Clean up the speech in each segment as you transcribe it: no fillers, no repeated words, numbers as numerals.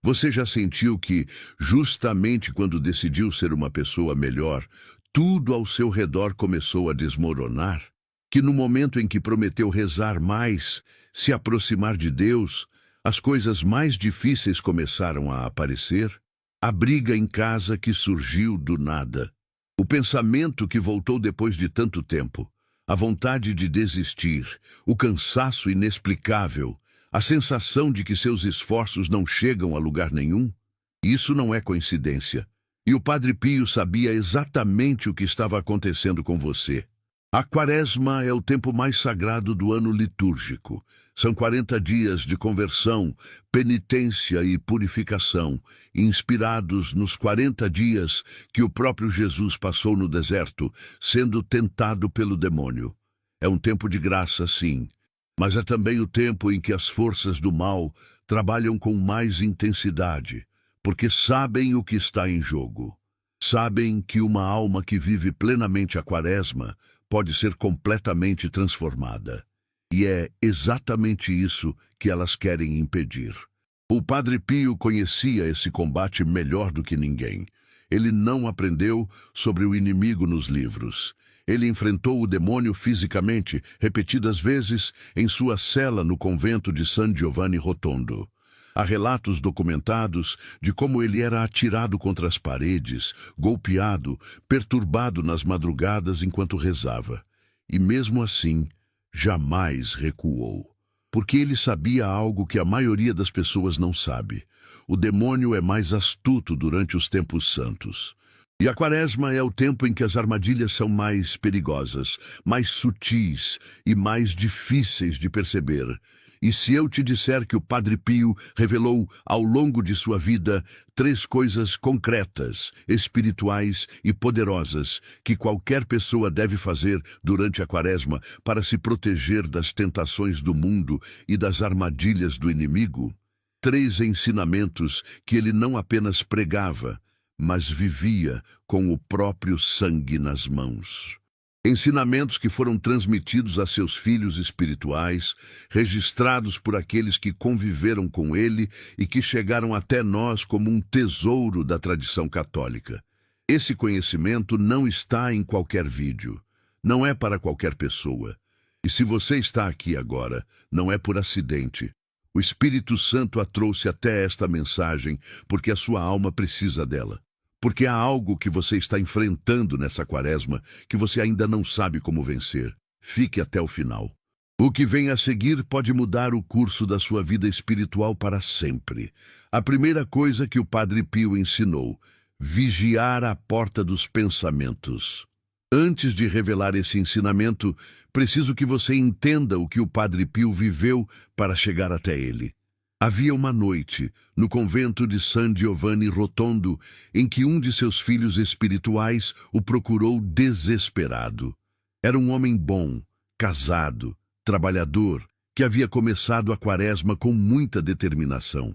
Você já sentiu que, justamente quando decidiu ser uma pessoa melhor, tudo ao seu redor começou a desmoronar? Que no momento em que prometeu rezar mais, se aproximar de Deus, as coisas mais difíceis começaram a aparecer? A briga em casa que surgiu do nada. O pensamento que voltou depois de tanto tempo. A vontade de desistir, o cansaço inexplicável, a sensação de que seus esforços não chegam a lugar nenhum. Isso não é coincidência. E o Padre Pio sabia exatamente o que estava acontecendo com você. A Quaresma é o tempo mais sagrado do ano litúrgico. São 40 dias de conversão, penitência e purificação, inspirados nos 40 dias que o próprio Jesus passou no deserto, sendo tentado pelo demônio. É um tempo de graça, sim, mas é também o tempo em que as forças do mal trabalham com mais intensidade, porque sabem o que está em jogo. Sabem que uma alma que vive plenamente a Quaresma pode ser completamente transformada. E é exatamente isso que elas querem impedir. O Padre Pio conhecia esse combate melhor do que ninguém. Ele não aprendeu sobre o inimigo nos livros. Ele enfrentou o demônio fisicamente, repetidas vezes, em sua cela no convento de San Giovanni Rotondo. Há relatos documentados de como ele era atirado contra as paredes, golpeado, perturbado nas madrugadas enquanto rezava. E mesmo assim, jamais recuou. Porque ele sabia algo que a maioria das pessoas não sabe. O demônio é mais astuto durante os tempos santos. E a Quaresma é o tempo em que as armadilhas são mais perigosas, mais sutis e mais difíceis de perceber. E se eu te disser que o Padre Pio revelou ao longo de sua vida 3 coisas concretas, espirituais e poderosas que qualquer pessoa deve fazer durante a Quaresma para se proteger das tentações do mundo e das armadilhas do inimigo? 3 ensinamentos que ele não apenas pregava, mas vivia com o próprio sangue nas mãos. Ensinamentos que foram transmitidos a seus filhos espirituais, registrados por aqueles que conviveram com ele e que chegaram até nós como um tesouro da tradição católica. Esse conhecimento não está em qualquer vídeo, não é para qualquer pessoa. E se você está aqui agora, não é por acidente. O Espírito Santo a trouxe até esta mensagem porque a sua alma precisa dela. Porque há algo que você está enfrentando nessa Quaresma que você ainda não sabe como vencer. Fique até o final. O que vem a seguir pode mudar o curso da sua vida espiritual para sempre. A primeira coisa que o Padre Pio ensinou: vigiar a porta dos pensamentos. Antes de revelar esse ensinamento, preciso que você entenda o que o Padre Pio viveu para chegar até ele. Havia uma noite, no convento de San Giovanni Rotondo, em que um de seus filhos espirituais o procurou desesperado. Era um homem bom, casado, trabalhador, que havia começado a Quaresma com muita determinação.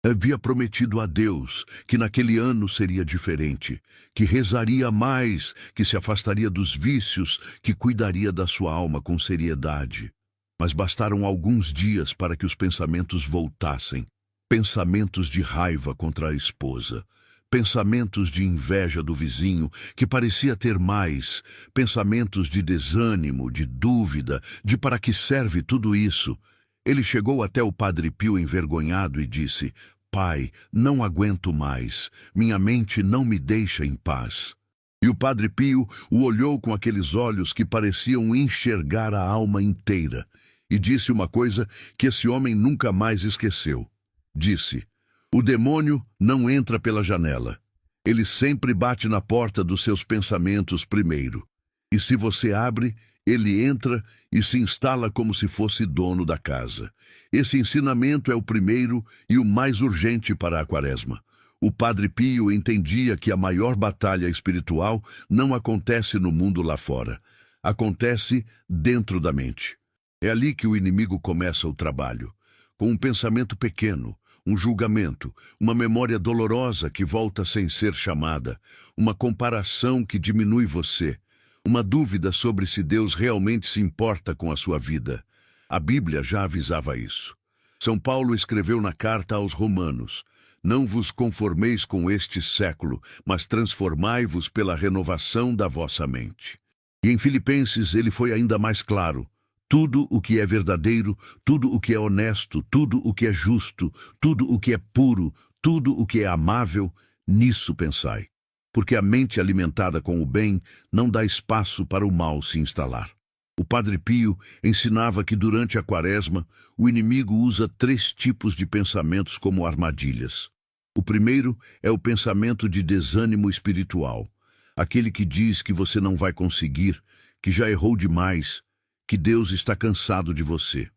Havia prometido a Deus que naquele ano seria diferente, que rezaria mais, que se afastaria dos vícios, que cuidaria da sua alma com seriedade. Mas bastaram alguns dias para que os pensamentos voltassem. Pensamentos de raiva contra a esposa. Pensamentos de inveja do vizinho, que parecia ter mais. Pensamentos de desânimo, de dúvida, de para que serve tudo isso. Ele chegou até o Padre Pio envergonhado e disse: Pai, não aguento mais. Minha mente não me deixa em paz. E o Padre Pio o olhou com aqueles olhos que pareciam enxergar a alma inteira. E disse uma coisa que esse homem nunca mais esqueceu. Disse: o demônio não entra pela janela. Ele sempre bate na porta dos seus pensamentos primeiro. E se você abre, ele entra e se instala como se fosse dono da casa. Esse ensinamento é o primeiro e o mais urgente para a Quaresma. O Padre Pio entendia que a maior batalha espiritual não acontece no mundo lá fora. Acontece dentro da mente. É ali que o inimigo começa o trabalho, com um pensamento pequeno, um julgamento, uma memória dolorosa que volta sem ser chamada, uma comparação que diminui você, uma dúvida sobre se Deus realmente se importa com a sua vida. A Bíblia já avisava isso. São Paulo escreveu na carta aos Romanos: Não vos conformeis com este século, mas transformai-vos pela renovação da vossa mente. E em Filipenses ele foi ainda mais claro. Tudo o que é verdadeiro, tudo o que é honesto, tudo o que é justo, tudo o que é puro, tudo o que é amável, nisso pensai. Porque a mente alimentada com o bem não dá espaço para o mal se instalar. O Padre Pio ensinava que durante a Quaresma, o inimigo usa 3 tipos de pensamentos como armadilhas. O primeiro é o pensamento de desânimo espiritual, aquele que diz que você não vai conseguir, que já errou demais, que Deus está cansado de você.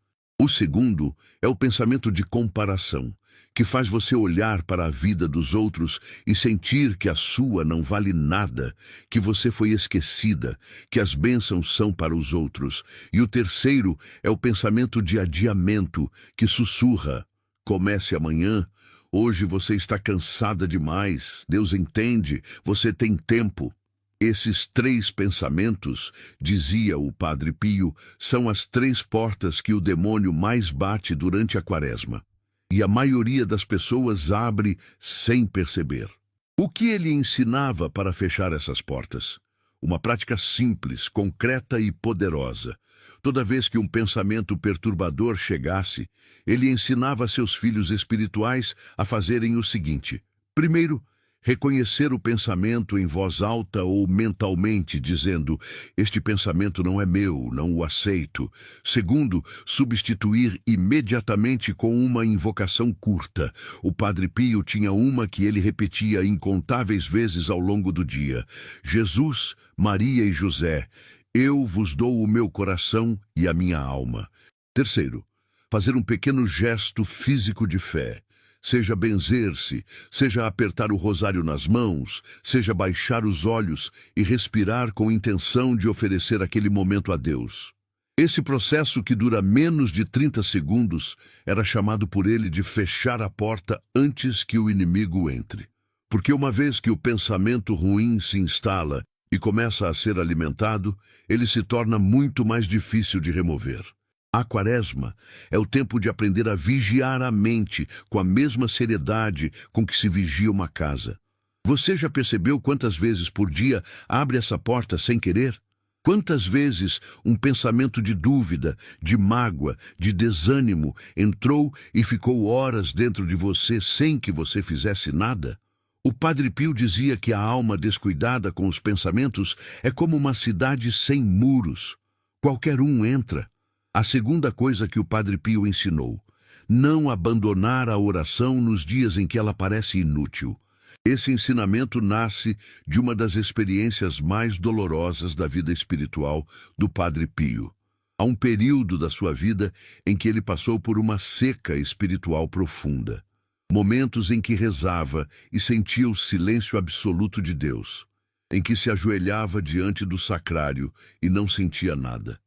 O segundo é o pensamento de comparação, que faz você olhar para a vida dos outros e sentir que a sua não vale nada, que você foi esquecida, que as bênçãos são para os outros. E o terceiro é o pensamento de adiamento, que sussurra: comece amanhã, hoje você está cansada demais, Deus entende, você tem tempo. Esses 3 pensamentos, dizia o Padre Pio, são as 3 portas que o demônio mais bate durante a Quaresma. E a maioria das pessoas abre sem perceber. O que ele ensinava para fechar essas portas? Uma prática simples, concreta e poderosa. Toda vez que um pensamento perturbador chegasse, ele ensinava a seus filhos espirituais a fazerem o seguinte: primeiro, reconhecer o pensamento em voz alta ou mentalmente, dizendo: este pensamento não é meu, não o aceito. Segundo, substituir imediatamente com uma invocação curta. O Padre Pio tinha uma que ele repetia incontáveis vezes ao longo do dia: Jesus, Maria e José, eu vos dou o meu coração e a minha alma. Terceiro, fazer um pequeno gesto físico de fé. Seja benzer-se, seja apertar o rosário nas mãos, seja baixar os olhos e respirar com intenção de oferecer aquele momento a Deus. Esse processo, que dura menos de 30 segundos, era chamado por ele de fechar a porta antes que o inimigo entre. Porque uma vez que o pensamento ruim se instala e começa a ser alimentado, ele se torna muito mais difícil de remover. A Quaresma é o tempo de aprender a vigiar a mente com a mesma seriedade com que se vigia uma casa. Você já percebeu quantas vezes por dia abre essa porta sem querer? Quantas vezes um pensamento de dúvida, de mágoa, de desânimo entrou e ficou horas dentro de você sem que você fizesse nada? O Padre Pio dizia que a alma descuidada com os pensamentos é como uma cidade sem muros. Qualquer um entra. A segunda coisa que o Padre Pio ensinou: não abandonar a oração nos dias em que ela parece inútil. Esse ensinamento nasce de uma das experiências mais dolorosas da vida espiritual do Padre Pio. Há um período da sua vida em que ele passou por uma seca espiritual profunda. Momentos em que rezava e sentia o silêncio absoluto de Deus, em que se ajoelhava diante do sacrário e não sentia nada.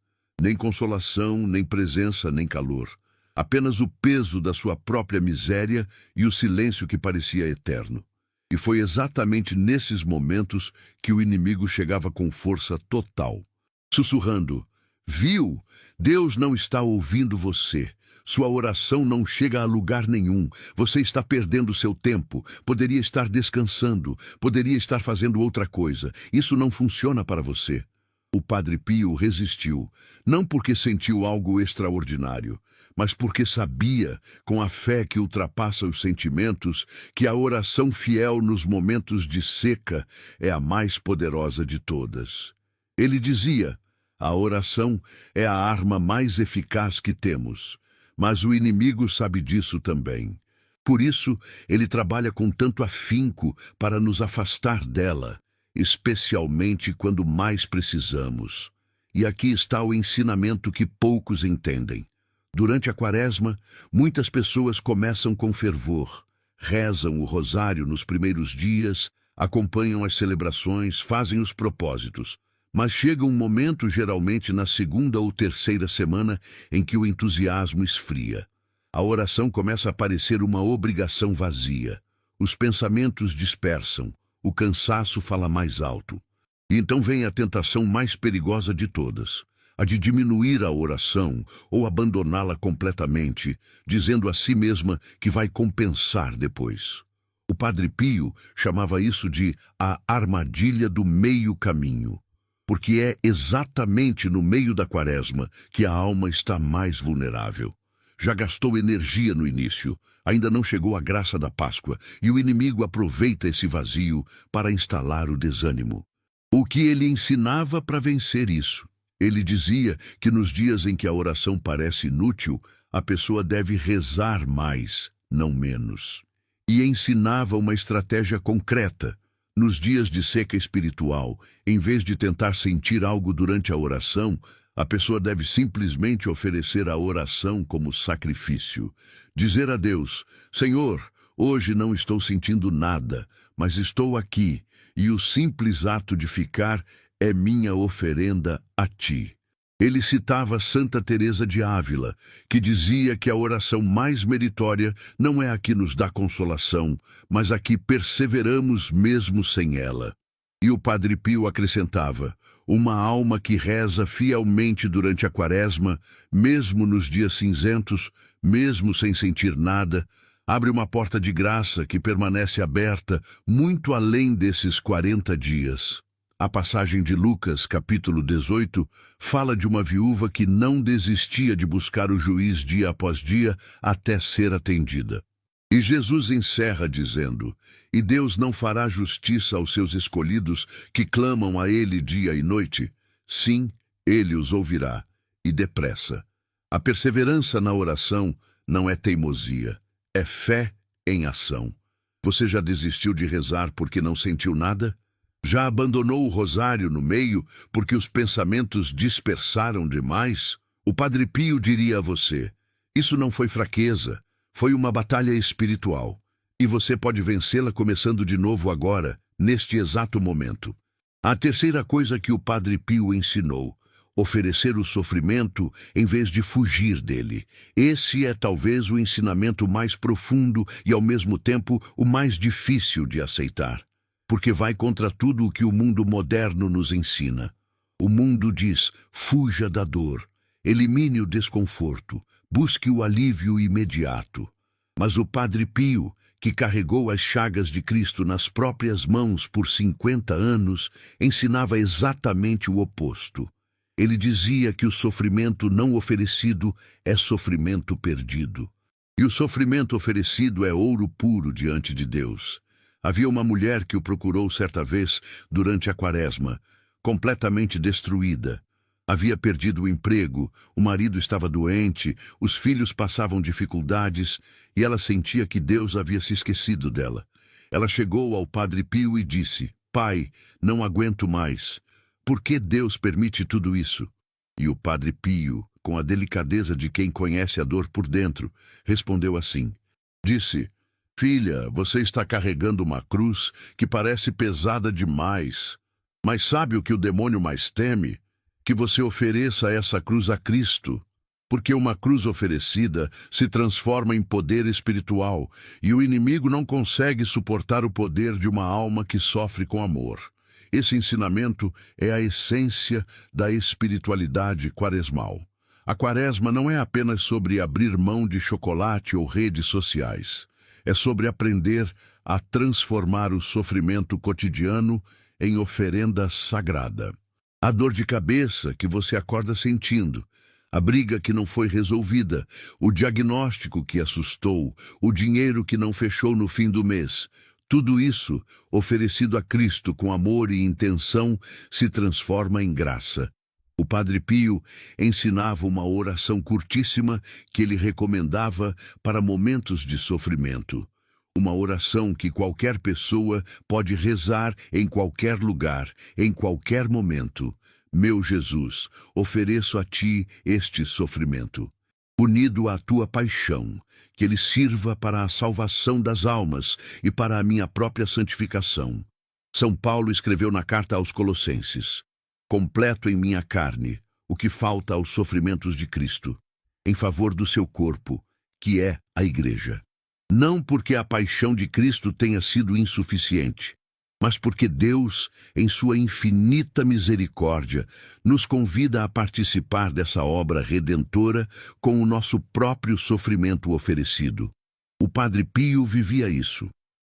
Nem consolação, nem presença, nem calor. Apenas o peso da sua própria miséria e o silêncio que parecia eterno. E foi exatamente nesses momentos que o inimigo chegava com força total, sussurrando: viu? Deus não está ouvindo você. Sua oração não chega a lugar nenhum. Você está perdendo seu tempo. Poderia estar descansando. Poderia estar fazendo outra coisa. Isso não funciona para você. O Padre Pio resistiu, não porque sentiu algo extraordinário, mas porque sabia, com a fé que ultrapassa os sentimentos, que a oração fiel nos momentos de seca é a mais poderosa de todas. Ele dizia: a oração é a arma mais eficaz que temos, mas o inimigo sabe disso também. Por isso, ele trabalha com tanto afinco para nos afastar dela, especialmente quando mais precisamos. E aqui está o ensinamento que poucos entendem. Durante a Quaresma, muitas pessoas começam com fervor, rezam o rosário nos primeiros dias, acompanham as celebrações, fazem os propósitos. Mas chega um momento, geralmente na segunda ou terceira semana, em que o entusiasmo esfria. A oração começa a parecer uma obrigação vazia. Os pensamentos dispersam. O cansaço fala mais alto. E então vem a tentação mais perigosa de todas, a de diminuir a oração ou abandoná-la completamente, dizendo a si mesma que vai compensar depois. O Padre Pio chamava isso de a armadilha do meio caminho, porque é exatamente no meio da quaresma que a alma está mais vulnerável. Já gastou energia no início, ainda não chegou a graça da Páscoa, e o inimigo aproveita esse vazio para instalar o desânimo. O que ele ensinava para vencer isso? Ele dizia que nos dias em que a oração parece inútil, a pessoa deve rezar mais, não menos. E ensinava uma estratégia concreta. Nos dias de seca espiritual, em vez de tentar sentir algo durante a oração, a pessoa deve simplesmente oferecer a oração como sacrifício. Dizer a Deus: Senhor, hoje não estou sentindo nada, mas estou aqui, e o simples ato de ficar é minha oferenda a Ti. Ele citava Santa Teresa de Ávila, que dizia que a oração mais meritória não é a que nos dá consolação, mas a que perseveramos mesmo sem ela. E o Padre Pio acrescentava: uma alma que reza fielmente durante a quaresma, mesmo nos dias cinzentos, mesmo sem sentir nada, abre uma porta de graça que permanece aberta muito além desses 40 dias. A passagem de Lucas, capítulo 18, fala de uma viúva que não desistia de buscar o juiz dia após dia até ser atendida. E Jesus encerra dizendo: e Deus não fará justiça aos seus escolhidos que clamam a Ele dia e noite? Sim, Ele os ouvirá, e depressa. A perseverança na oração não é teimosia, é fé em ação. Você já desistiu de rezar porque não sentiu nada? Já abandonou o rosário no meio porque os pensamentos dispersaram demais? O Padre Pio diria a você: isso não foi fraqueza, foi uma batalha espiritual. E você pode vencê-la começando de novo agora, neste exato momento. A terceira coisa que o Padre Pio ensinou: oferecer o sofrimento em vez de fugir dele. Esse é talvez o ensinamento mais profundo e, ao mesmo tempo, o mais difícil de aceitar. Porque vai contra tudo o que o mundo moderno nos ensina. O mundo diz: fuja da dor, elimine o desconforto, busque o alívio imediato. Mas o Padre Pio, que carregou as chagas de Cristo nas próprias mãos por 50 anos, ensinava exatamente o oposto. Ele dizia que o sofrimento não oferecido é sofrimento perdido. E o sofrimento oferecido é ouro puro diante de Deus. Havia uma mulher que o procurou certa vez durante a quaresma, completamente destruída. Havia perdido o emprego, o marido estava doente, os filhos passavam dificuldades e ela sentia que Deus havia se esquecido dela. Ela chegou ao Padre Pio e disse: Pai, não aguento mais. Por que Deus permite tudo isso? E o Padre Pio, com a delicadeza de quem conhece a dor por dentro, respondeu assim. Disse: Filha, você está carregando uma cruz que parece pesada demais. Mas sabe o que o demônio mais teme? Que você ofereça essa cruz a Cristo. Porque uma cruz oferecida se transforma em poder espiritual, e o inimigo não consegue suportar o poder de uma alma que sofre com amor. Esse ensinamento é a essência da espiritualidade quaresmal. A quaresma não é apenas sobre abrir mão de chocolate ou redes sociais. É sobre aprender a transformar o sofrimento cotidiano em oferenda sagrada. A dor de cabeça que você acorda sentindo, a briga que não foi resolvida, o diagnóstico que assustou, o dinheiro que não fechou no fim do mês, tudo isso, oferecido a Cristo com amor e intenção, se transforma em graça. O Padre Pio ensinava uma oração curtíssima que ele recomendava para momentos de sofrimento. Uma oração que qualquer pessoa pode rezar em qualquer lugar, em qualquer momento. Meu Jesus, ofereço a Ti este sofrimento. Unido à Tua paixão, que ele sirva para a salvação das almas e para a minha própria santificação. São Paulo escreveu na carta aos Colossenses: completo em minha carne o que falta aos sofrimentos de Cristo, em favor do seu corpo, que é a Igreja. Não porque a paixão de Cristo tenha sido insuficiente, mas porque Deus, em sua infinita misericórdia, nos convida a participar dessa obra redentora com o nosso próprio sofrimento oferecido. O Padre Pio vivia isso.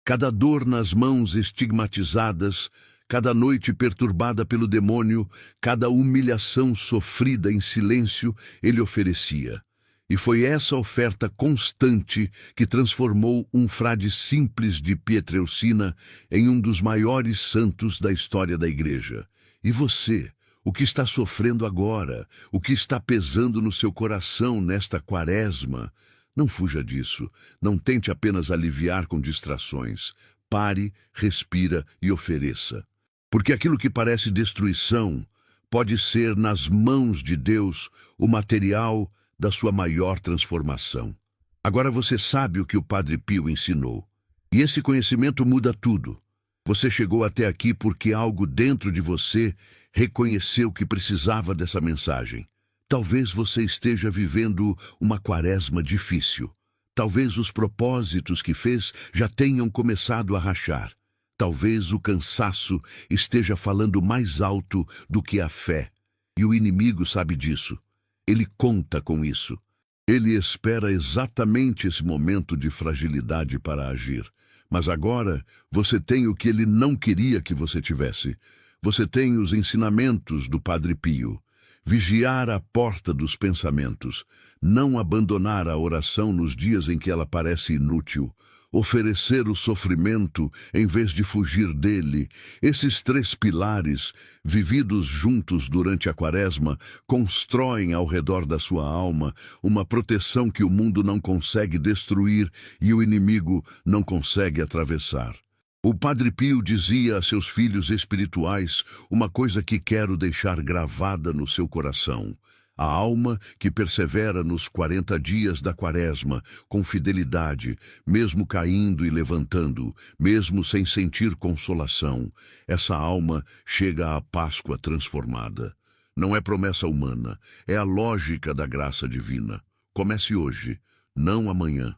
Cada dor nas mãos estigmatizadas, cada noite perturbada pelo demônio, cada humilhação sofrida em silêncio, ele oferecia. E foi essa oferta constante que transformou um frade simples de Pietrelcina em um dos maiores santos da história da Igreja. E você, o que está sofrendo agora, o que está pesando no seu coração nesta quaresma? Não fuja disso, não tente apenas aliviar com distrações. Pare, respira e ofereça. Porque aquilo que parece destruição pode ser, nas mãos de Deus, o material da sua maior transformação. Agora você sabe o que o Padre Pio ensinou. E esse conhecimento muda tudo. Você chegou até aqui porque algo dentro de você reconheceu que precisava dessa mensagem. Talvez você esteja vivendo uma quaresma difícil. Talvez os propósitos que fez já tenham começado a rachar. Talvez o cansaço esteja falando mais alto do que a fé. E o inimigo sabe disso. Ele conta com isso. Ele espera exatamente esse momento de fragilidade para agir. Mas agora você tem o que ele não queria que você tivesse. Você tem os ensinamentos do Padre Pio. Vigiar a porta dos pensamentos. Não abandonar a oração nos dias em que ela parece inútil. Oferecer o sofrimento em vez de fugir dele. Esses 3 pilares, vividos juntos durante a quaresma, constroem ao redor da sua alma uma proteção que o mundo não consegue destruir e o inimigo não consegue atravessar. O Padre Pio dizia a seus filhos espirituais uma coisa que quero deixar gravada no seu coração. A alma que persevera nos 40 dias da quaresma, com fidelidade, mesmo caindo e levantando, mesmo sem sentir consolação, essa alma chega à Páscoa transformada. Não é promessa humana, é a lógica da graça divina. Comece hoje, não amanhã.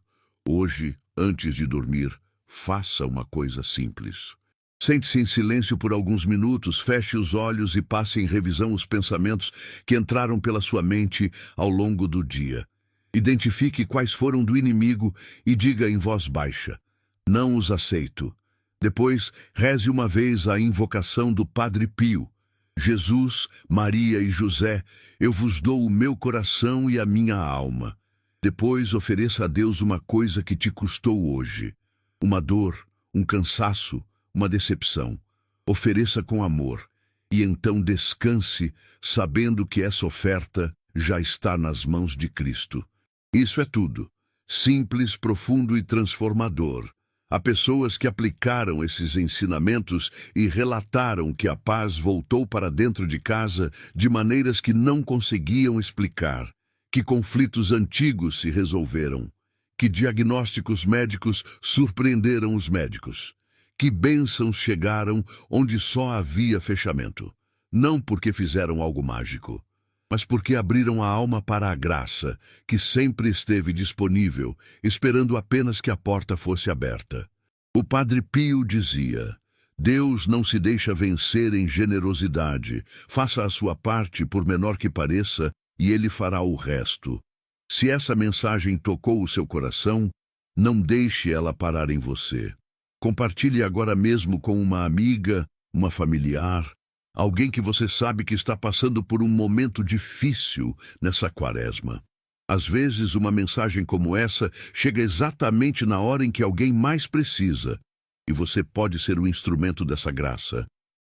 Hoje, antes de dormir, faça uma coisa simples. Sente-se em silêncio por alguns minutos, feche os olhos e passe em revisão os pensamentos que entraram pela sua mente ao longo do dia. Identifique quais foram do inimigo e diga em voz baixa: não os aceito. Depois, reze uma vez a invocação do Padre Pio. Jesus, Maria e José, eu vos dou o meu coração e a minha alma. Depois, ofereça a Deus uma coisa que te custou hoje. Uma dor, um cansaço, uma decepção. Ofereça com amor e então descanse sabendo que essa oferta já está nas mãos de Cristo. Isso é tudo. Simples, profundo e transformador. Há pessoas que aplicaram esses ensinamentos e relataram que a paz voltou para dentro de casa de maneiras que não conseguiam explicar, que conflitos antigos se resolveram, que diagnósticos médicos surpreenderam os médicos. Que bênçãos chegaram onde só havia fechamento. Não porque fizeram algo mágico, mas porque abriram a alma para a graça, que sempre esteve disponível, esperando apenas que a porta fosse aberta. O Padre Pio dizia: Deus não se deixa vencer em generosidade. Faça a sua parte, por menor que pareça, e Ele fará o resto. Se essa mensagem tocou o seu coração, não deixe ela parar em você. Compartilhe agora mesmo com uma amiga, uma familiar, alguém que você sabe que está passando por um momento difícil nessa quaresma. Às vezes, uma mensagem como essa chega exatamente na hora em que alguém mais precisa, e você pode ser o instrumento dessa graça.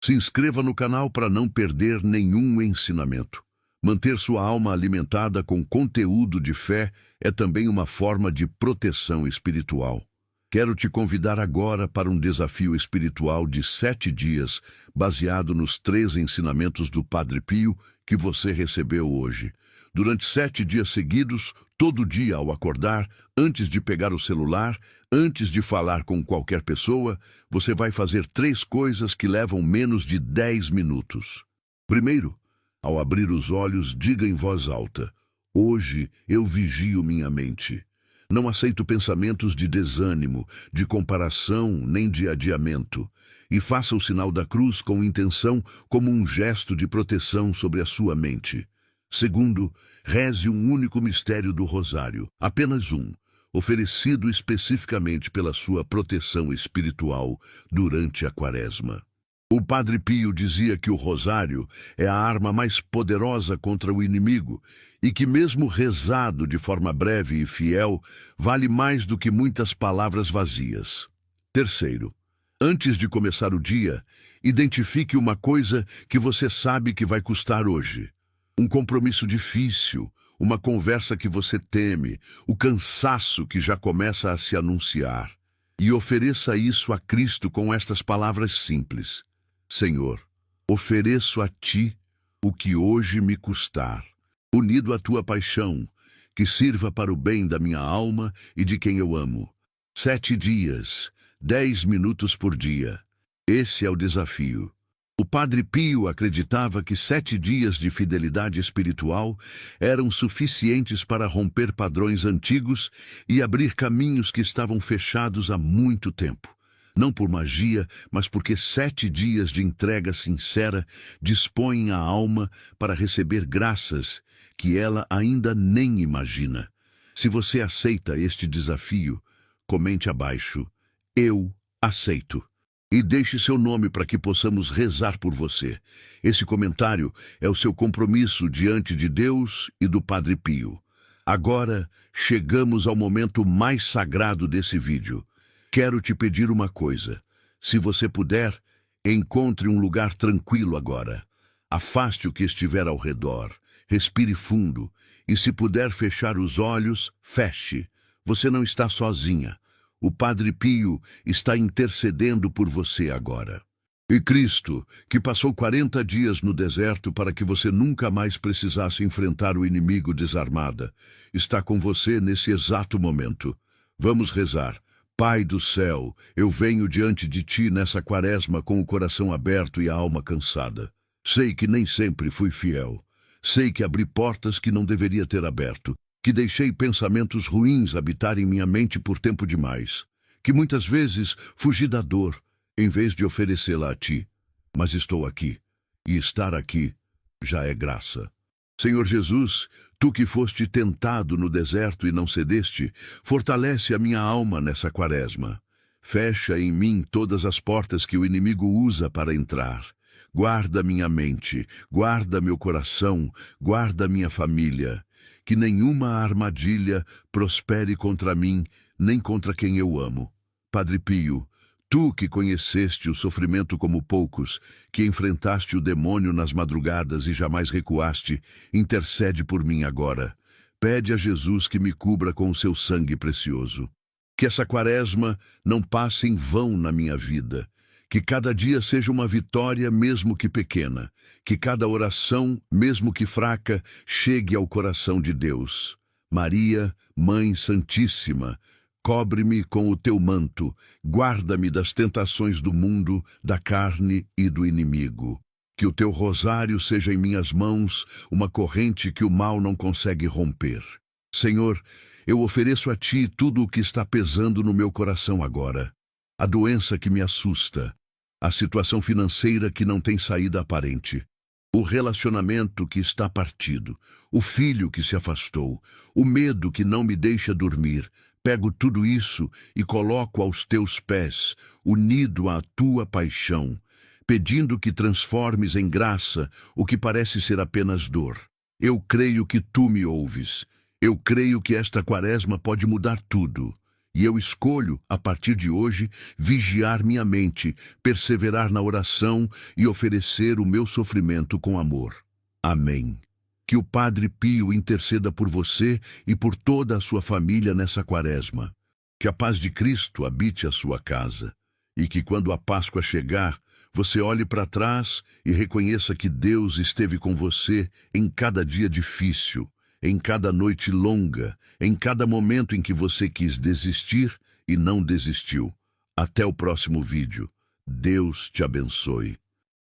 Se inscreva no canal para não perder nenhum ensinamento. Manter sua alma alimentada com conteúdo de fé é também uma forma de proteção espiritual. Quero te convidar agora para um desafio espiritual de 7 dias, baseado nos 3 ensinamentos do Padre Pio que você recebeu hoje. Durante 7 dias seguidos, todo dia ao acordar, antes de pegar o celular, antes de falar com qualquer pessoa, você vai fazer 3 coisas que levam menos de 10 minutos. Primeiro, ao abrir os olhos, diga em voz alta: hoje eu vigio minha mente. Não aceito pensamentos de desânimo, de comparação, nem de adiamento. E faça o sinal da cruz com intenção como um gesto de proteção sobre a sua mente. Segundo, reze um único mistério do rosário, apenas um. oferecido especificamente pela sua proteção espiritual durante a Quaresma. O Padre Pio dizia que o rosário é a arma mais poderosa contra o inimigo e que mesmo rezado de forma breve e fiel, vale mais do que muitas palavras vazias. Terceiro, antes de começar o dia, identifique uma coisa que você sabe que vai custar hoje. Um compromisso difícil, uma conversa que você teme, o cansaço que já começa a se anunciar. E ofereça isso a Cristo com estas palavras simples. Senhor, ofereço a Ti o que hoje me custar, unido à Tua paixão, que sirva para o bem da minha alma e de quem eu amo. 7 dias, 10 minutos por dia. Esse é o desafio. O Padre Pio acreditava que 7 dias de fidelidade espiritual eram suficientes para romper padrões antigos e abrir caminhos que estavam fechados há muito tempo. Não por magia, mas porque 7 dias de entrega sincera dispõem a alma para receber graças que ela ainda nem imagina. Se você aceita este desafio, comente abaixo: eu aceito. E deixe seu nome para que possamos rezar por você. Esse comentário é o seu compromisso diante de Deus e do Padre Pio. Agora, chegamos ao momento mais sagrado desse vídeo. Quero te pedir uma coisa. Se você puder, encontre um lugar tranquilo agora. Afaste o que estiver ao redor. Respire fundo. E se puder fechar os olhos, feche. Você não está sozinha. O Padre Pio está intercedendo por você agora. E Cristo, que passou 40 dias no deserto para que você nunca mais precisasse enfrentar o inimigo desarmada, está com você nesse exato momento. Vamos rezar. Pai do céu, eu venho diante de Ti nessa Quaresma com o coração aberto e a alma cansada. Sei que nem sempre fui fiel. Sei que abri portas que não deveria ter aberto. Que deixei pensamentos ruins habitarem minha mente por tempo demais, que muitas vezes fugi da dor, em vez de oferecê-la a Ti. Mas estou aqui, e estar aqui já é graça. Senhor Jesus, Tu que foste tentado no deserto e não cedeste, fortalece a minha alma nessa Quaresma. Fecha em mim todas as portas que o inimigo usa para entrar. Guarda minha mente, guarda meu coração, guarda minha família. Que nenhuma armadilha prospere contra mim, nem contra quem eu amo. Padre Pio, Tu que conheceste o sofrimento como poucos, que enfrentaste o demônio nas madrugadas e jamais recuaste, intercede por mim agora. Pede a Jesus que me cubra com o seu sangue precioso. Que essa Quaresma não passe em vão na minha vida. Que cada dia seja uma vitória, mesmo que pequena. Que cada oração, mesmo que fraca, chegue ao coração de Deus. Maria, Mãe Santíssima, cobre-me com o Teu manto, guarda-me das tentações do mundo, da carne e do inimigo. Que o Teu rosário seja em minhas mãos uma corrente que o mal não consegue romper. Senhor, eu ofereço a Ti tudo o que está pesando no meu coração agora. A doença que me assusta, a situação financeira que não tem saída aparente, o relacionamento que está partido, o filho que se afastou, o medo que não me deixa dormir. Pego tudo isso e coloco aos Teus pés, unido à Tua paixão, pedindo que transformes em graça o que parece ser apenas dor. Eu creio que Tu me ouves. Eu creio que esta Quaresma pode mudar tudo. E eu escolho, a partir de hoje, vigiar minha mente, perseverar na oração e oferecer o meu sofrimento com amor. Amém. Que o Padre Pio interceda por você e por toda a sua família nessa Quaresma. Que a paz de Cristo habite a sua casa. E que quando a Páscoa chegar, você olhe para trás e reconheça que Deus esteve com você em cada dia difícil, em cada noite longa, em cada momento em que você quis desistir e não desistiu. Até o próximo vídeo. Deus te abençoe.